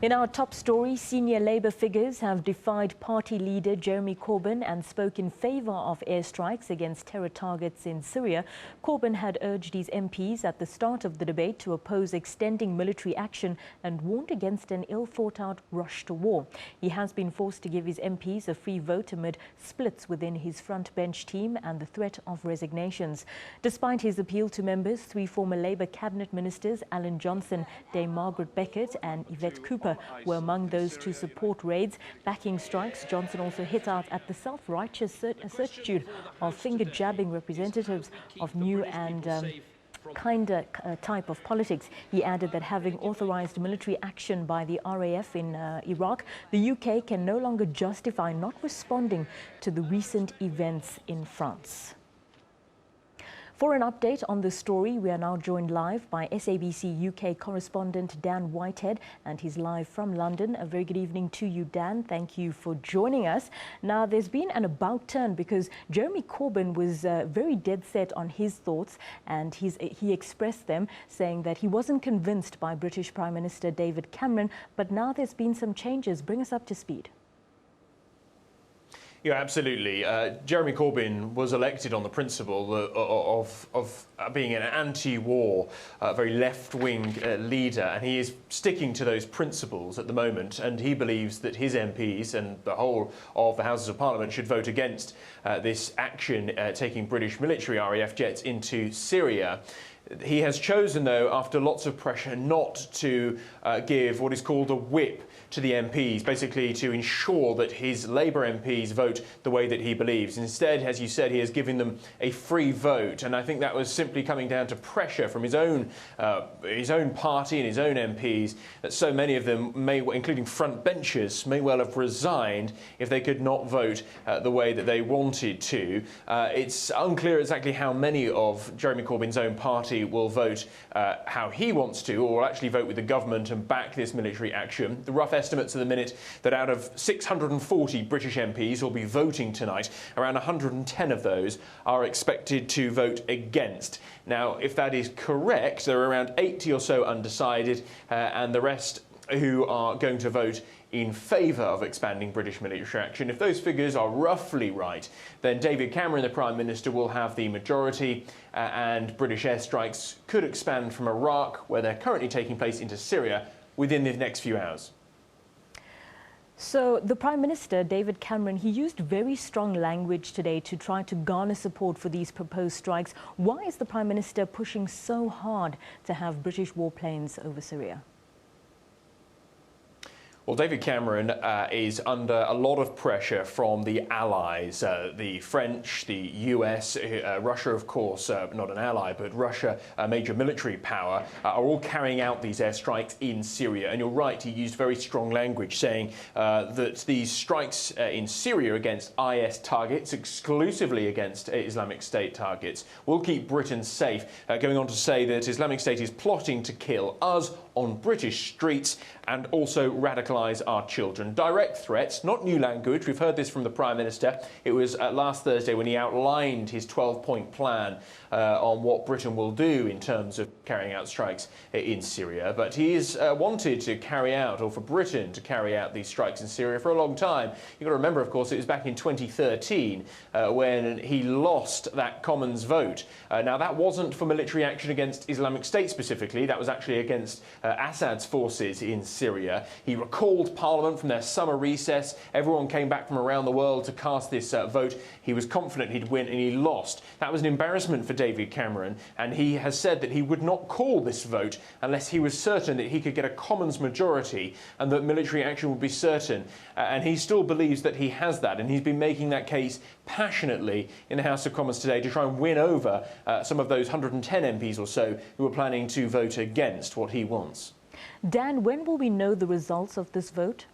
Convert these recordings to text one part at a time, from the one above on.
In our top story, senior Labour figures have defied party leader Jeremy Corbyn and spoke in favour of airstrikes against terror targets in Syria. Corbyn had urged his MPs at the start of the debate to oppose extending military action and warned against an ill-thought-out rush to war. He has been forced to give his MPs a free vote amid splits within his front bench team and the threat of resignations. Despite his appeal to members, three former Labour cabinet ministers, Alan Johnson, Dame Margaret Beckett and Yvette Cooper, were among those to support raids, backing strikes. Johnson also hit out at the self-righteous certitude of finger-jabbing representatives of new and kinder type of politics. He added that having authorized military action by the RAF in Iraq, the UK can no longer justify not responding to the recent events in France. For an update on this story, we are now joined live by SABC UK correspondent Dan Whitehead, and he's live from London. A very good evening to you, Dan. Thank you for joining us. Now, there's been an about turn because Jeremy Corbyn was very dead set on his thoughts, and he expressed them, saying that he wasn't convinced by British Prime Minister David Cameron, but now there's been some changes. Bring us up to speed. Yeah, absolutely. Jeremy Corbyn was elected on the principle of being an anti-war, very left-wing leader, and he is sticking to those principles at the moment, and he believes that his MPs and the whole of the Houses of Parliament should vote against this action taking British military RAF jets into Syria. He has chosen, though, after lots of pressure, not to give what is called a whip to the MPs, basically to ensure that his Labour MPs vote the way that he believes. Instead, as you said, he has given them a free vote, and I think that was simply coming down to pressure from his own party and his own MPs, that so many of them, including front benchers, may well have resigned if they could not vote the way that they wanted to. It's unclear exactly how many of Jeremy Corbyn's own party will vote how he wants to, or will actually vote with the government and back this military action. The rough estimates at the minute that out of 640 British MPs will be voting tonight, around 110 of those are expected to vote against. Now, if that is correct, there are around 80 or so undecided, and the rest who are going to vote in favour of expanding British military action. If those figures are roughly right, then David Cameron, the Prime Minister, will have the majority, and British airstrikes could expand from Iraq, where they're currently taking place, into Syria within the next few hours. So the Prime Minister, David Cameron, he used very strong language today to try to garner support for these proposed strikes. Why is the Prime Minister pushing so hard to have British warplanes over Syria? Well, David Cameron is under a lot of pressure from the allies, the French, the US, Russia, of course, not an ally, but Russia, a major military power, are all carrying out these airstrikes in Syria. And you're right, he used very strong language, saying that these strikes in Syria against IS targets, exclusively against Islamic State targets, will keep Britain safe, going on to say that Islamic State is plotting to kill us on British streets and also radicalise our children. Direct threats, not new language. We've heard this from the Prime Minister. It was last Thursday when he outlined his 12-point plan on what Britain will do in terms of carrying out strikes in Syria. But he has wanted to carry out, or for Britain to carry out, these strikes in Syria for a long time. You've got to remember, of course, it was back in 2013 when he lost that Commons vote. Now, that wasn't for military action against Islamic State specifically. That was actually against Assad's forces in Syria. He recalled Parliament from their summer recess. Everyone came back from around the world to cast this vote. He was confident he'd win, and he lost. That was an embarrassment for David Cameron, and he has said that he would not call this vote unless he was certain that he could get a Commons majority and that military action would be certain. And he still believes that he has that, and he's been making that case passionately in the House of Commons today to try and win over some of those 110 MPs or so who are planning to vote against what he wants. Dan, when will we know the results of this vote?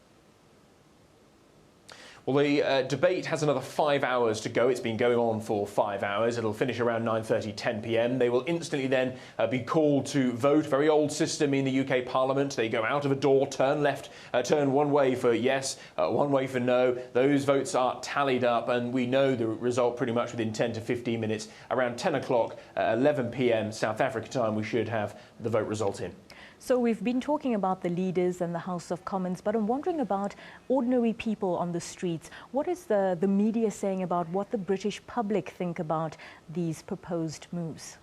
Well, the debate has another 5 hours to go. It's been going on for 5 hours. It'll finish around 9:30, 10 p.m. They will instantly then be called to vote. Very old system in the UK Parliament. They go out of a door, turn left, turn one way for yes, one way for no. Those votes are tallied up, and we know the result pretty much within 10 to 15 minutes. Around 10 o'clock, 11 p.m. South Africa time, we should have the vote result in. So we've been talking about the leaders and the House of Commons, but I'm wondering about ordinary people on the streets. What is the media saying about what the British public think about these proposed moves?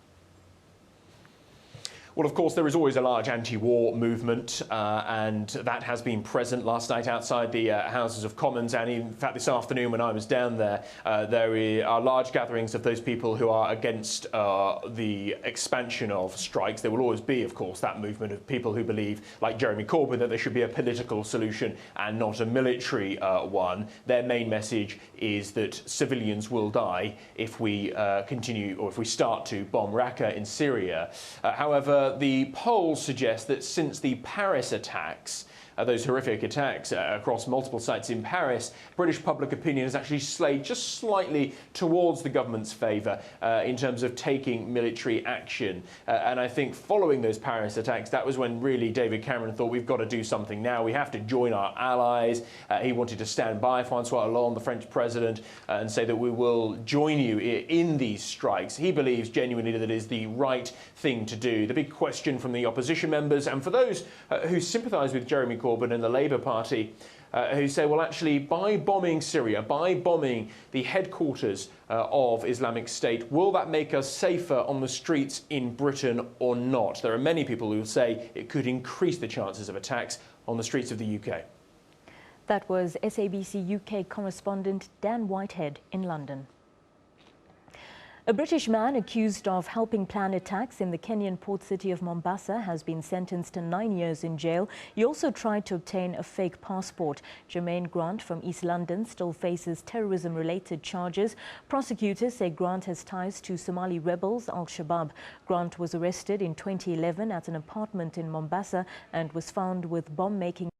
Well, of course, there is always a large anti-war movement, and that has been present last night outside the Houses of Commons. And in fact, this afternoon when I was down there, there are large gatherings of those people who are against the expansion of strikes. There will always be, of course, that movement of people who believe, like Jeremy Corbyn, that there should be a political solution and not a military one. Their main message is that civilians will die if we continue, or if we start to bomb Raqqa in Syria. However, the polls suggest that since the Paris attacks, those horrific attacks across multiple sites in Paris, British public opinion has actually swayed just slightly towards the government's favour in terms of taking military action. And I think following those Paris attacks, that was when really David Cameron thought we've got to do something now. We have to join our allies. He wanted to stand by François Hollande, the French president, and say that we will join you in these strikes. He believes genuinely that it is the right thing to do. The big question from the opposition members and for those who sympathise with Jeremy Corbyn and the Labour Party, who say, well, actually, by bombing Syria, by bombing the headquarters of Islamic State, will that make us safer on the streets in Britain or not? There are many people who will say it could increase the chances of attacks on the streets of the UK. That was SABC UK correspondent Dan Whitehead in London. A British man accused of helping plan attacks in the Kenyan port city of Mombasa has been sentenced to 9 years in jail. He also tried to obtain a fake passport. Jermaine Grant from East London still faces terrorism-related charges. Prosecutors say Grant has ties to Somali rebels Al-Shabaab. Grant was arrested in 2011 at an apartment in Mombasa and was found with bomb-making